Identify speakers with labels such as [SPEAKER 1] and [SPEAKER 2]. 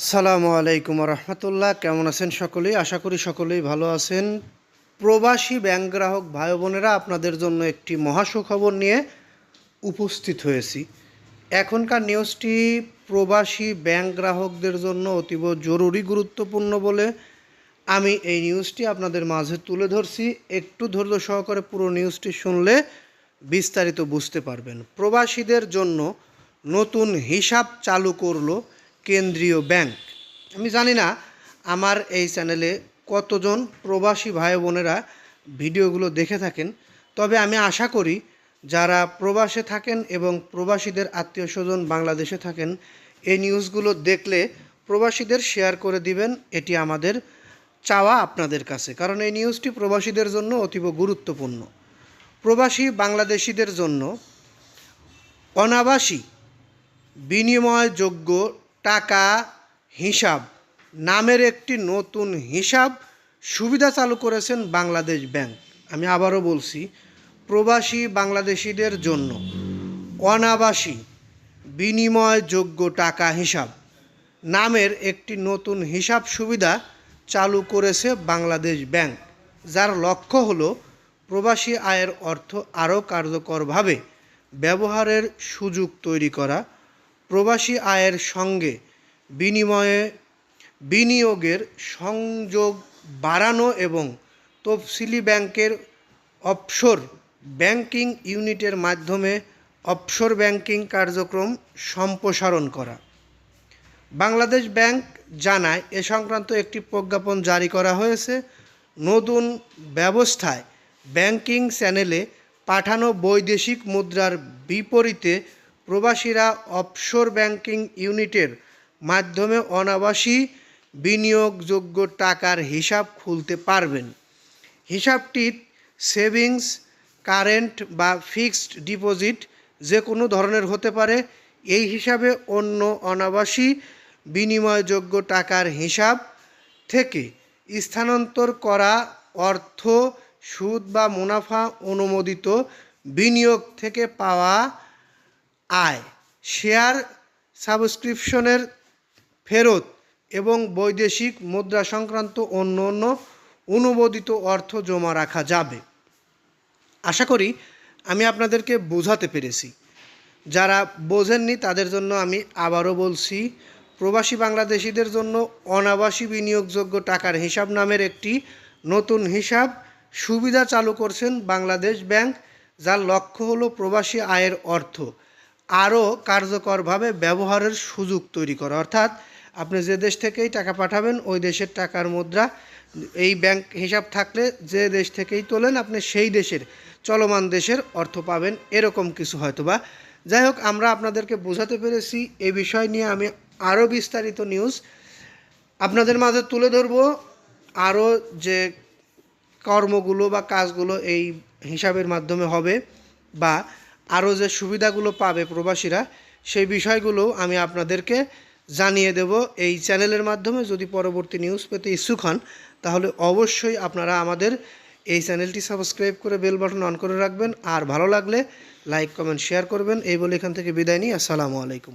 [SPEAKER 1] আসসালামু আলাইকুম রহমতুল্লাহ। কেমন আছেন সকলেই? আশা করি সকলেই ভালো আছেন। প্রবাসী ব্যাংক গ্রাহক ভাই বোনেরা, আপনাদের জন্য একটি মহাসুখবর নিয়ে উপস্থিত হয়েছি। এখনকার নিউজটি প্রবাসী ব্যাংক গ্রাহকদের জন্য অতীব জরুরি গুরুত্বপূর্ণ বলে আমি এই নিউজটি আপনাদের মাঝে তুলে ধরছি। একটু ধৈর্য সহকারে পুরো নিউজটি শুনলে বিস্তারিত বুঝতে পারবেন। প্রবাসীদের জন্য নতুন হিসাব চালু করলো কেন্দ্রীয় ব্যাংক। আমি জানি না আমার এই চ্যানেলে কতজন প্রবাসী ভাই বোনেরা ভিডিওগুলো দেখে থাকেন, তবে আমি আশা করি যারা প্রবাসে থাকেন এবং প্রবাসীদের আত্মীয় স্বজন বাংলাদেশে থাকেন, এই নিউজগুলো দেখলে প্রবাসীদের শেয়ার করে দিবেন। এটি আমাদের চাওয়া আপনাদের কাছে, কারণ এই নিউজটি প্রবাসীদের জন্য অতীব গুরুত্বপূর্ণ। প্রবাসী বাংলাদেশিদের জন্য অনাবাসী বিনিময়যোগ্য টাকা হিসাব নামের একটি নতুন হিসাব সুবিধা চালু করেছেন বাংলাদেশ ব্যাংক। আমি আবারও বলছি, প্রবাসী বাংলাদেশিদের জন্য অনাবাসী বিনিময়যোগ্য টাকা হিসাব নামের একটি নতুন হিসাব সুবিধা চালু করেছে বাংলাদেশ ব্যাংক, যার লক্ষ্য হলো প্রবাসী আয়ের অর্থ আরও কার্যকরভাবে ব্যবহারের সুযোগ তৈরি করা, প্রবাসী আয়ের সঙ্গে বিনিয়োগের সংযোগ বাড়ানো এবং তফসিলি ব্যাংকের অফশোর ব্যাংকিং ইউনিটের মাধ্যমে অফশোর ব্যাংকিং কার্যক্রম সম্প্রসারণ করা। বাংলাদেশ ব্যাংক জানায়, এ সংক্রান্ত একটি প্রজ্ঞাপন জারি করা হয়েছে। নতুন ব্যবস্থায় ব্যাংকিং চ্যানেলে পাঠানো বৈদেশিক মুদ্রার বিপরীতে প্রবাসীরা অফশোর ব্যাংকিং ইউনিটের মাধ্যমে অনাবাসী বিনিয়োগযোগ্য টাকার হিসাব খুলতে পারবেন। হিসাবটি সেভিংস, কারেন্ট বা ফিক্সড ডিপোজিট যে কোনো ধরনের হতে পারে। এই হিসাবে অন্য অনাবাসী বিনিময়যোগ্য টাকার হিসাব থেকে স্থানান্তর করা অর্থ, সুদ বা মুনাফা, অনুমোদিত বিনিয়োগ থেকে পাওয়া আয়, শেয়ার সাবস্ক্রিপশনের ফেরত এবং বৈদেশিক মুদ্রা সংক্রান্ত অন্য অনুমোদিত অর্থ জমা রাখা যাবে। আশা করি আমি আপনাদেরকে বোঝাতে পেরেছি। যারা বোঝেননি তাদের জন্য আমি আবারও বলছি, প্রবাসী বাংলাদেশিদের জন্য অনাবাসী বিনিয়োগযোগ্য টাকার হিসাব নামের একটি নতুন হিসাব সুবিধা চালু করছেন বাংলাদেশ ব্যাংক, যার লক্ষ্য হলো প্রবাসী আয়ের অর্থ আরও কার্যকরভাবে ব্যবহারের সুযোগ তৈরি করা। অর্থাৎ আপনি যে দেশ থেকেই টাকা পাঠাবেন, ওই দেশের টাকার মুদ্রা এই ব্যাংক হিসাব থাকলে যে দেশ থেকেই তোলেন আপনি সেই দেশের চলমান দেশের অর্থ পাবেন, এরকম কিছু হয়তোবা। যাই হোক, আমরা আপনাদেরকে বোঝাতে পেরেছি। এই বিষয় নিয়ে আমি আরও বিস্তারিত নিউজ আপনাদের মাঝে তুলে ধরব। আরও যে কর্মগুলো বা কাজগুলো এই হিসাবের মাধ্যমে হবে বা আরও যে সুবিধাগুলো পাবে প্রবাসীরা, সেই বিষয়গুলো আমি আপনাদেরকে জানিয়ে দেব এই চ্যানেলের মাধ্যমে। যদি পরবর্তী নিউজ পেতে ইচ্ছুক হন তাহলে অবশ্যই আপনারা আমাদের এই চ্যানেলটি সাবস্ক্রাইব করে বেল বাটন অন করে রাখবেন, আর ভালো লাগলে লাইক, কমেন্ট, শেয়ার করবেন। এই বলে এখান থেকে বিদায় নিই। আসসালামু আলাইকুম।